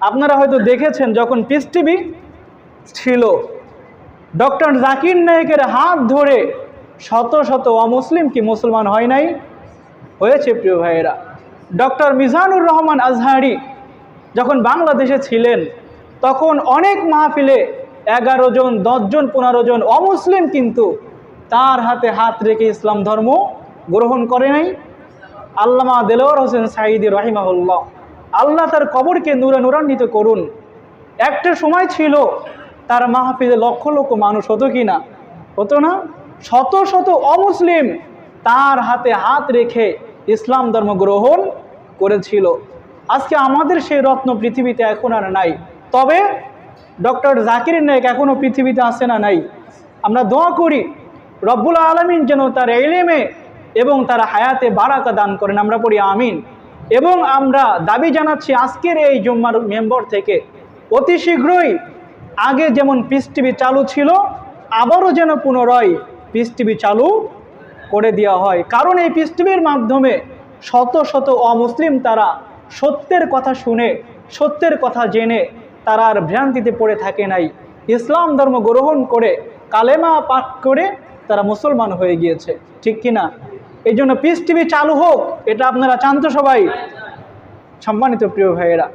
আপনারা হয়তো দেখেছেন যখন পিস টিভি ছিল, ডক্টর জাকির নায়েকের হাত ধরে শত শত অমুসলিম কি মুসলমান হয় নাই? হয়েছে প্রিয় ভাইয়েরা। ডক্টর মিজানুর রহমান আজহারি যখন বাংলাদেশে ছিলেন তখন অনেক মাহফিলে 11 জন 10 জন 15 জন অমুসলিম কিন্তু তার হাতে হাত রেখে ইসলাম ধর্ম গ্রহণ করে নাই। আল্লামা দেলোয়ার হোসেন সাঈদী রাহিমাহুল্লাহ, আল্লাহ তার কবরকে নূরে নূরান্বিত করুন। একটা সময় ছিল তার মাহফিলে লক্ষ লক্ষ মানুষ হতো কি না? হতো না? শত শত অমুসলিম তার হাতে হাত রেখে ইসলাম ধর্ম গ্রহণ করেছিল। আজকে আমাদের সেই রত্ন পৃথিবীতে এখন আর নাই, তবে ডক্টর জাকির নায়েক এখনও পৃথিবীতে আছে না নাই? আমরা দোয়া করি রব্বুল আলামিন যেন তার ইলমে এবং তার হায়াতে বারাকা দান করেন, আমরা পড়ি আমিন। এবং আমরা দাবি জানাচ্ছি আজকের এই জুম্মার মেম্বর থেকে অতি শীঘ্রই আগে যেমন পিস টিভি চালু ছিল আবারও যেন পুনরায় পিস টিভি চালু করে দেওয়া হয়। কারণ এই পিস টিভির মাধ্যমে শত শত অমুসলিম তারা সত্যের কথা শুনে, সত্যের কথা জেনে তারা আর ভ্রান্তিতে পড়ে থাকে নাই, ইসলাম ধর্ম গ্রহণ করে কালেমা পাঠ করে তারা মুসলমান হয়ে গিয়েছে, ঠিক কিনা? এই জন্য পিস টিভি চালু হোক, এটা আপনারা চান তো সবাই? সম্মানিত প্রিয় ভাইয়েরা,